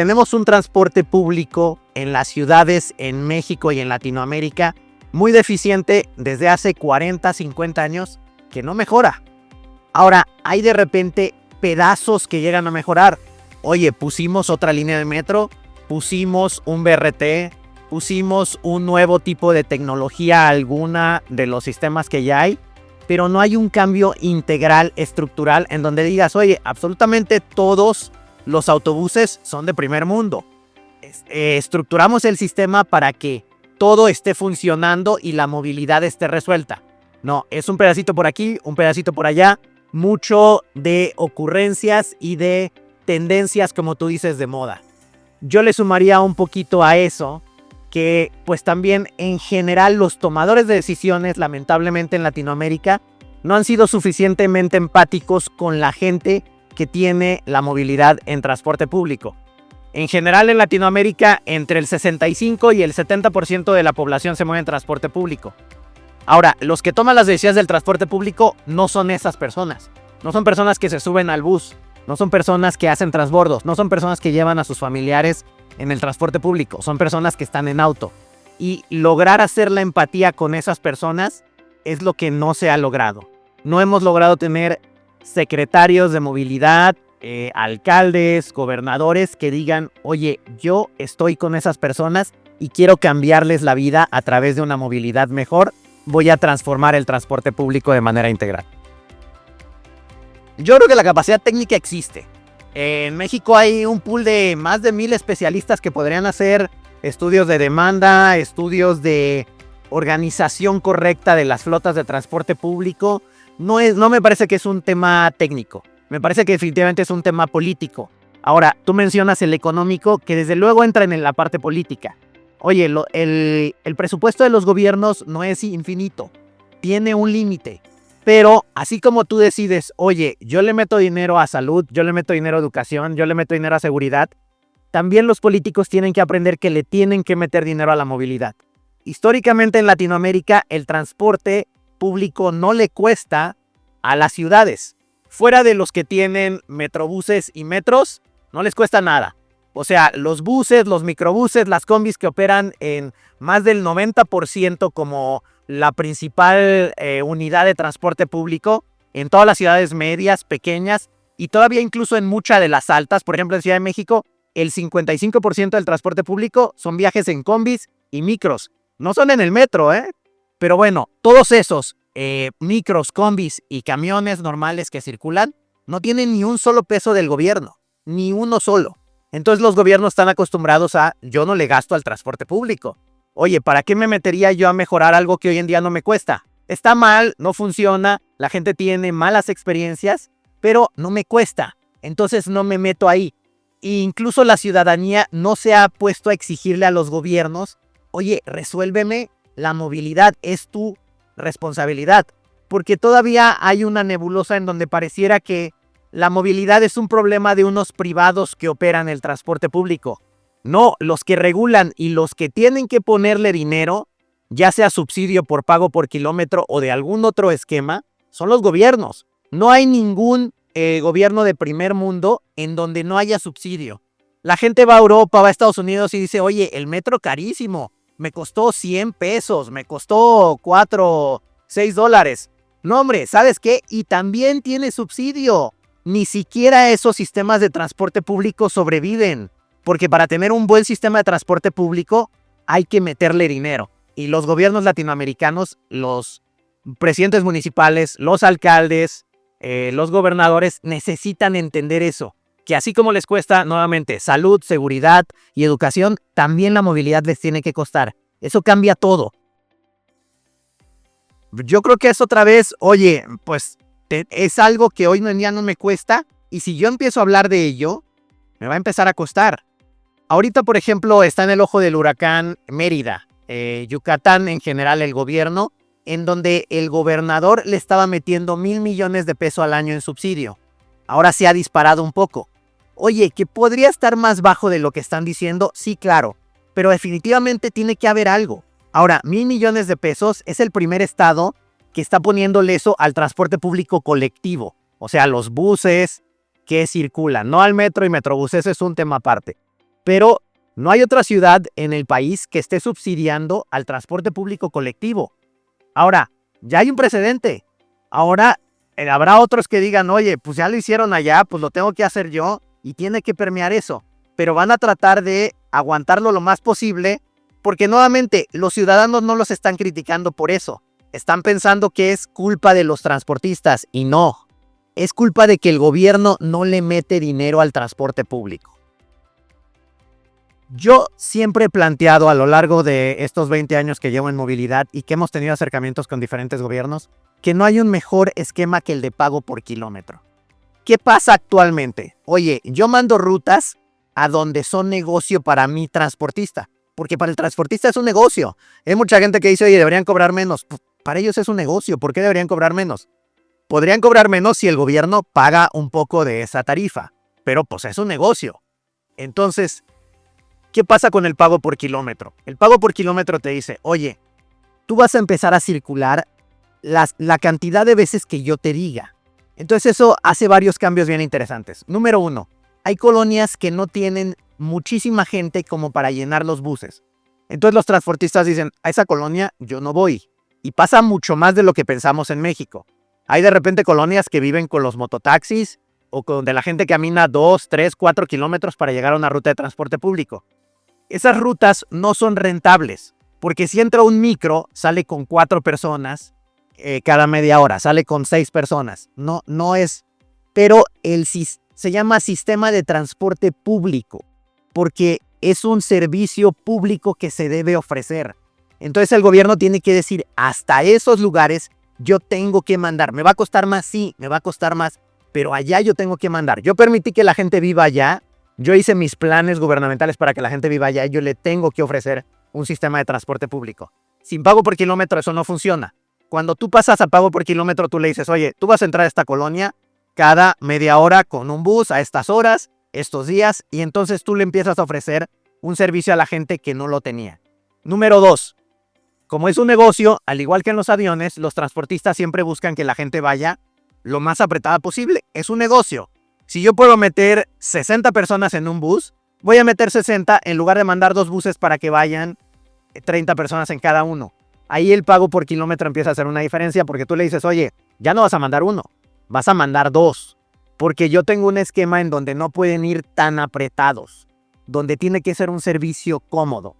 tenemos un transporte público en las ciudades, en México y en Latinoamérica, muy deficiente desde hace 40, 50 años, que no mejora. Ahora, hay de repente pedazos que llegan a mejorar. Oye, pusimos otra línea de metro, pusimos un BRT, pusimos un nuevo tipo de tecnología a alguna de los sistemas que ya hay, pero no hay un cambio integral, estructural, en donde digas, oye, absolutamente todos los autobuses son de primer mundo. Estructuramos el sistema para que todo esté funcionando y la movilidad esté resuelta. No, es un pedacito por aquí, un pedacito por allá, mucho de ocurrencias y de tendencias, como tú dices, de moda. Yo le sumaría un poquito a eso que pues también en general los tomadores de decisiones, lamentablemente en Latinoamérica, no han sido suficientemente empáticos con la gente que tiene la movilidad en transporte público. En general en Latinoamérica, entre el 65 y el 70% de la población se mueve en transporte público. Ahora, los que toman las decisiones del transporte público no son esas personas. No son personas que se suben al bus, no son personas que hacen transbordos, no son personas que llevan a sus familiares en el transporte público, son personas que están en auto. Y lograr hacer la empatía con esas personas es lo que no se ha logrado. No hemos logrado tener secretarios de movilidad, alcaldes, gobernadores que digan, oye, yo estoy con esas personas y quiero cambiarles la vida a través de una movilidad mejor. Voy a transformar el transporte público de manera integral. Yo creo que la capacidad técnica existe. En México hay un pool de más de 1000 especialistas que podrían hacer estudios de demanda, estudios de organización correcta de las flotas de transporte público. No me parece que es un tema técnico. Me parece que definitivamente es un tema político. Ahora, tú mencionas el económico, que desde luego entra en la parte política. Oye, el presupuesto de los gobiernos no es infinito. Tiene un límite. Pero así como tú decides, oye, yo le meto dinero a salud, yo le meto dinero a educación, yo le meto dinero a seguridad, también los políticos tienen que aprender que le tienen que meter dinero a la movilidad. Históricamente en Latinoamérica el transporte público no le cuesta a las ciudades. Fuera de los que tienen metrobuses y metros, no les cuesta nada. O sea, los buses, los microbuses, las combis que operan en más del 90% como la principal unidad de transporte público en todas las ciudades medias, pequeñas y todavía incluso en muchas de las altas. Por ejemplo, en Ciudad de México, el 55% del transporte público son viajes en combis y micros. No son en el metro, Pero bueno, todos esos micros, combis y camiones normales que circulan no tienen ni un solo peso del gobierno, ni uno solo. Entonces los gobiernos están acostumbrados a, yo no le gasto al transporte público. Oye, ¿para qué me metería yo a mejorar algo que hoy en día no me cuesta? Está mal, no funciona, la gente tiene malas experiencias, pero no me cuesta. Entonces no me meto ahí. E incluso la ciudadanía no se ha puesto a exigirle a los gobiernos, oye, resuélveme la movilidad, es tu responsabilidad. Porque todavía hay una nebulosa en donde pareciera que la movilidad es un problema de unos privados que operan el transporte público. No, los que regulan y los que tienen que ponerle dinero, ya sea subsidio por pago por kilómetro o de algún otro esquema, son los gobiernos. No hay ningún gobierno de primer mundo en donde no haya subsidio. La gente va a Europa, va a Estados Unidos y dice, oye, el metro carísimo, me costó 100 pesos, me costó 4, 6 dólares. No, hombre, ¿sabes qué? Y también tiene subsidio. Ni siquiera esos sistemas de transporte público sobreviven, porque para tener un buen sistema de transporte público hay que meterle dinero. Y los gobiernos latinoamericanos, los presidentes municipales, los alcaldes, los gobernadores necesitan entender eso, que así como les cuesta nuevamente salud, seguridad y educación, también la movilidad les tiene que costar. Eso cambia todo. Yo creo que es otra vez, oye, pues es algo que hoy en día no me cuesta, y si yo empiezo a hablar de ello, me va a empezar a costar. Ahorita, por ejemplo, está en el ojo del huracán Mérida, Yucatán en general, el gobierno, en donde el gobernador le estaba metiendo 1,000 millones de pesos al año en subsidio. Ahora se ha disparado un poco. Oye, ¿que podría estar más bajo de lo que están diciendo? Sí, claro, pero definitivamente tiene que haber algo. Ahora, 1,000 millones de pesos es el primer estado que está poniéndole eso al transporte público colectivo. O sea, los buses que circulan, no al metro y metrobuses, es un tema aparte. pero no hay otra ciudad en el país que esté subsidiando al transporte público colectivo. Ahora, ya hay un precedente. Ahora habrá otros que digan, oye, pues ya lo hicieron allá, pues lo tengo que hacer yo y tiene que permear eso. Pero van a tratar de aguantarlo lo más posible porque nuevamente los ciudadanos no los están criticando por eso. Están pensando que es culpa de los transportistas y no. Es culpa de que el gobierno no le mete dinero al transporte público. Yo siempre he planteado a lo largo de estos 20 años que llevo en movilidad y que hemos tenido acercamientos con diferentes gobiernos, que no hay un mejor esquema que el de pago por kilómetro. ¿Qué pasa actualmente? Oye, yo mando rutas a donde son negocio para mi transportista, porque para el transportista es un negocio. Hay mucha gente que dice, oye, deberían cobrar menos. Pues, para ellos es un negocio, ¿por qué deberían cobrar menos? Podrían cobrar menos si el gobierno paga un poco de esa tarifa, pero pues es un negocio. Entonces, ¿qué pasa con el pago por kilómetro? El pago por kilómetro te dice, oye, tú vas a empezar a circular la cantidad de veces que yo te diga. Entonces eso hace varios cambios bien interesantes. Número 1, hay colonias que no tienen muchísima gente como para llenar los buses. Entonces los transportistas dicen, a esa colonia yo no voy. Y pasa mucho más de lo que pensamos en México. Hay de repente colonias que viven con los mototaxis o de la gente que camina 2, 3, 4 kilómetros para llegar a una ruta de transporte público. Esas rutas no son rentables, porque si entra un micro, sale con 4 personas cada media hora, sale con 6 personas. No es, pero se llama sistema de transporte público, porque es un servicio público que se debe ofrecer. Entonces el gobierno tiene que decir, hasta esos lugares yo tengo que mandar. ¿Me va a costar más? Sí, me va a costar más, pero allá yo tengo que mandar. Yo permití que la gente viva allá. Yo hice mis planes gubernamentales para que la gente viva allá. Yo le tengo que ofrecer un sistema de transporte público. Sin pago por kilómetro eso no funciona. Cuando tú pasas a pago por kilómetro, tú le dices, oye, tú vas a entrar a esta colonia cada media hora con un bus a estas horas, estos días, y entonces tú le empiezas a ofrecer un servicio a la gente que no lo tenía. Número 2, como es un negocio, al igual que en los aviones, los transportistas siempre buscan que la gente vaya lo más apretada posible. Es un negocio. Si yo puedo meter 60 personas en un bus, voy a meter 60 en lugar de mandar 2 buses para que vayan 30 personas en cada uno. Ahí el pago por kilómetro empieza a hacer una diferencia porque tú le dices, oye, ya no vas a mandar 1, vas a mandar 2. Porque yo tengo un esquema en donde no pueden ir tan apretados, donde tiene que ser un servicio cómodo.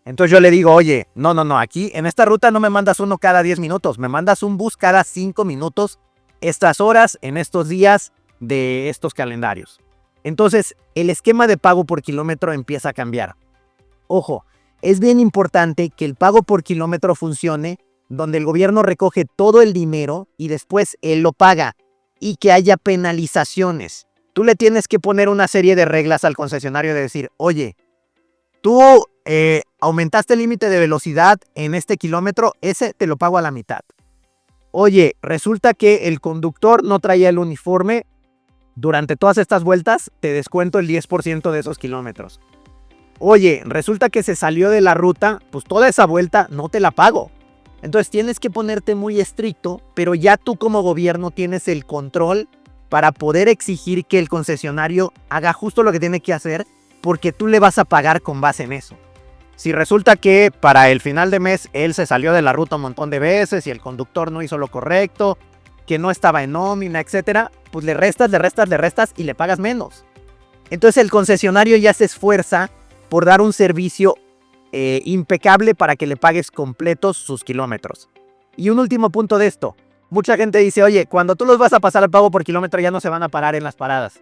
Entonces yo le digo, oye, no, aquí en esta ruta no me mandas 1 cada 10 minutos, me mandas un bus cada 5 minutos, estas horas, en estos días de estos calendarios. Entonces el esquema de pago por kilómetro empieza a cambiar. Ojo, es bien importante que el pago por kilómetro funcione donde el gobierno recoge todo el dinero y después él lo paga y que haya penalizaciones. Tú le tienes que poner una serie de reglas al concesionario de decir, oye, tú aumentaste el límite de velocidad en este kilómetro, ese te lo pago a la mitad. Oye, resulta que el conductor no traía el uniforme, durante todas estas vueltas te descuento el 10% de esos kilómetros. Oye, resulta que se salió de la ruta, pues toda esa vuelta no te la pago. Entonces tienes que ponerte muy estricto, pero ya tú como gobierno tienes el control para poder exigir que el concesionario haga justo lo que tiene que hacer, porque tú le vas a pagar con base en eso. Si resulta que para el final de mes él se salió de la ruta un montón de veces y el conductor no hizo lo correcto, que no estaba en nómina, etcétera, pues le restas y le pagas menos. Entonces el concesionario ya se esfuerza por dar un servicio impecable para que le pagues completos sus kilómetros. Y un último punto de esto. Mucha gente dice, oye, cuando tú los vas a pasar al pago por kilómetro ya no se van a parar en las paradas.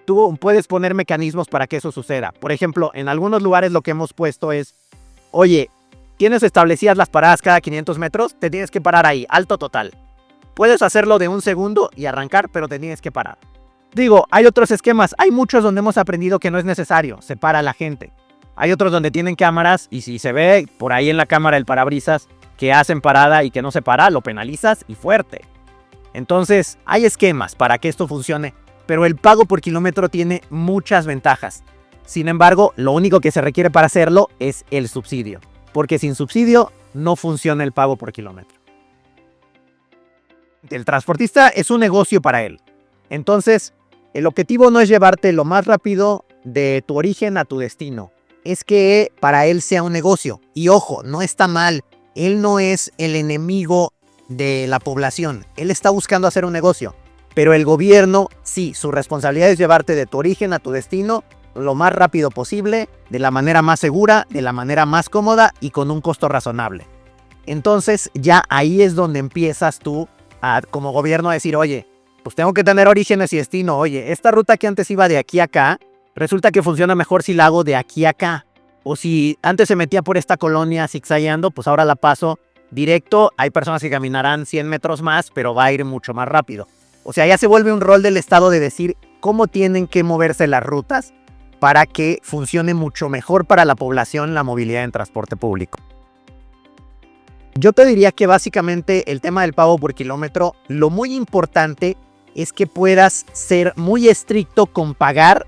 Tú puedes poner mecanismos para que eso suceda. Por ejemplo, en algunos lugares lo que hemos puesto es, oye, tienes establecidas las paradas cada 500 metros, te tienes que parar ahí, alto total. Puedes hacerlo de 1 segundo y arrancar, pero te tienes que parar. Digo, hay otros esquemas, hay muchos donde hemos aprendido que no es necesario, se para la gente. Hay otros donde tienen cámaras y si se ve por ahí en la cámara el parabrisas que hacen parada y que no se para, lo penalizas y fuerte. Entonces, hay esquemas para que esto funcione, pero el pago por kilómetro tiene muchas ventajas. Sin embargo, lo único que se requiere para hacerlo es el subsidio, porque sin subsidio no funciona el pago por kilómetro. El transportista es un negocio para él. Entonces, el objetivo no es llevarte lo más rápido de tu origen a tu destino es que para él sea un negocio. Y ojo, no está mal. Él no es el enemigo de la población. Él está buscando hacer un negocio. Pero el gobierno, sí, su responsabilidad es llevarte de tu origen a tu destino lo más rápido posible, de la manera más segura, de la manera más cómoda y con un costo razonable. Entonces ya ahí es donde empiezas tú como gobierno a decir, oye, pues tengo que tener orígenes y destino. Oye, esta ruta que antes iba de aquí a acá, resulta que funciona mejor si la hago de aquí a acá. O si antes se metía por esta colonia zigzagueando, pues ahora la paso directo. Hay personas que caminarán 100 metros más, pero va a ir mucho más rápido. O sea, ya se vuelve un rol del Estado de decir cómo tienen que moverse las rutas para que funcione mucho mejor para la población la movilidad en transporte público. Yo te diría que básicamente el tema del pago por kilómetro, lo muy importante es que puedas ser muy estricto con pagar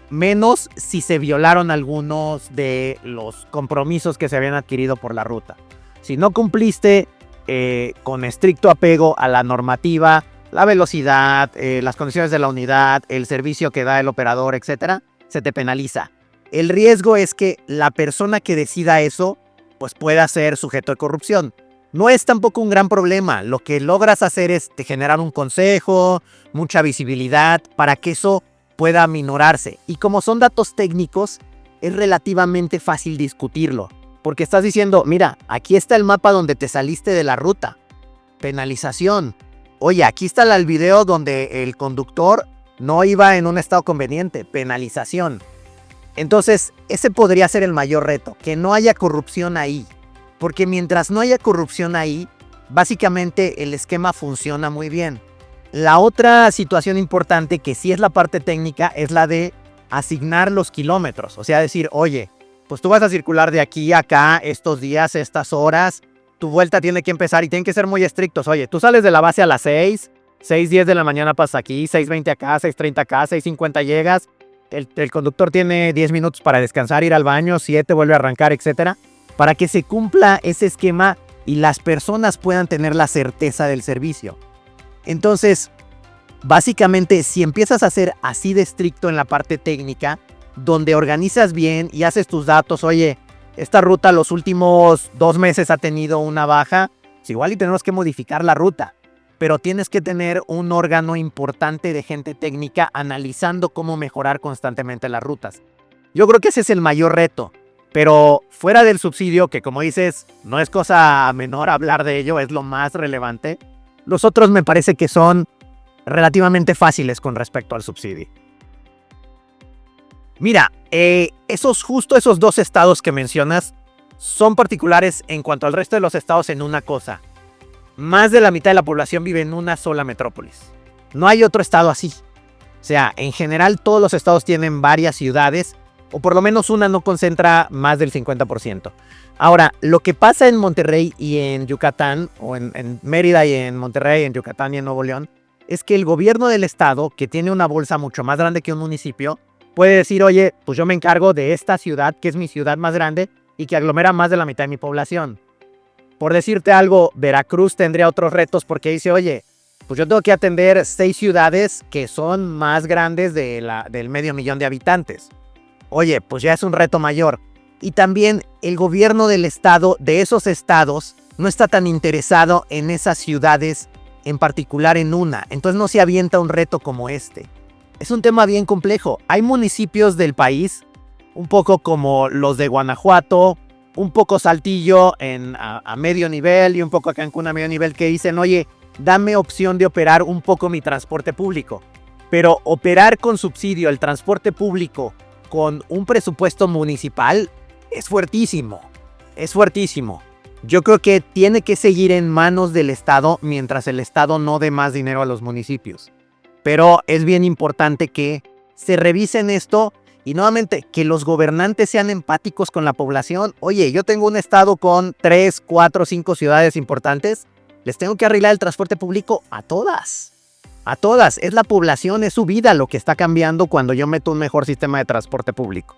menos si se violaron algunos de los compromisos que se habían adquirido por la ruta. Si no cumpliste con estricto apego a la normativa, la velocidad, las condiciones de la unidad, el servicio que da el operador, etcétera, se te penaliza. El riesgo es que la persona que decida eso pues pueda ser sujeto de corrupción. No es tampoco un gran problema. Lo que logras hacer es generar un consejo, mucha visibilidad para que eso pueda aminorarse. Y como son datos técnicos, es relativamente fácil discutirlo. Porque estás diciendo, mira, aquí está el mapa donde te saliste de la ruta. Penalización. Oye, aquí está el video donde el conductor no iba en un estado conveniente. Penalización. Entonces, ese podría ser el mayor reto, que no haya corrupción ahí. Porque mientras no haya corrupción ahí, básicamente el esquema funciona muy bien. La otra situación importante, que sí es la parte técnica, es la de asignar los kilómetros. O sea, decir, oye, pues tú vas a circular de aquí a acá estos días, estas horas. Tu vuelta tiene que empezar y tienen que ser muy estrictos. Oye, tú sales de la base a las 6:10 de la mañana pasas aquí, 6:20 acá, 6:30 acá, 6:50 llegas. El conductor tiene 10 minutos para descansar, ir al baño, 7 vuelve a arrancar, etcétera, para que se cumpla ese esquema y las personas puedan tener la certeza del servicio. Entonces, básicamente, si empiezas a ser así de estricto en la parte técnica, donde organizas bien y haces tus datos, oye, esta ruta los últimos 2 meses ha tenido una baja, pues igual y tenemos que modificar la ruta. Pero tienes que tener un órgano importante de gente técnica analizando cómo mejorar constantemente las rutas. Yo creo que ese es el mayor reto. Pero fuera del subsidio, que como dices, no es cosa menor hablar de ello, es lo más relevante, los otros me parece que son relativamente fáciles con respecto al subsidio. Mira, esos 2 estados que mencionas son particulares en cuanto al resto de los estados en una cosa. Más de la mitad de la población vive en una sola metrópolis. No hay otro estado así. O sea, en general todos los estados tienen varias ciudades, o por lo menos una no concentra más del 50%. Ahora, lo que pasa en Monterrey y en Yucatán, o en Mérida y en Monterrey, en Yucatán y en Nuevo León, es que el gobierno del estado, que tiene una bolsa mucho más grande que un municipio, puede decir, oye, pues yo me encargo de esta ciudad, que es mi ciudad más grande, y que aglomera más de la mitad de mi población. Por decirte algo, Veracruz tendría otros retos porque dice, oye, pues yo tengo que atender 6 ciudades que son más grandes del 500,000 de habitantes. Oye, pues ya es un reto mayor. Y también el gobierno del estado, de esos estados, no está tan interesado en esas ciudades, en particular en una. Entonces no se avienta un reto como este. Es un tema bien complejo. Hay municipios del país, un poco como los de Guanajuato, un poco Saltillo a medio nivel y un poco Cancún a medio nivel, que dicen, oye, dame opción de operar un poco mi transporte público. Pero operar con subsidio el transporte público con un presupuesto municipal es fuertísimo. Es fuertísimo. Yo creo que tiene que seguir en manos del Estado mientras el Estado no dé más dinero a los municipios. Pero es bien importante que se revisen esto. Y nuevamente, que los gobernantes sean empáticos con la población. Oye, yo tengo un estado con 3, 4, 5 ciudades importantes. Les tengo que arreglar el transporte público a todas. A todas. Es la población, es su vida lo que está cambiando cuando yo meto un mejor sistema de transporte público.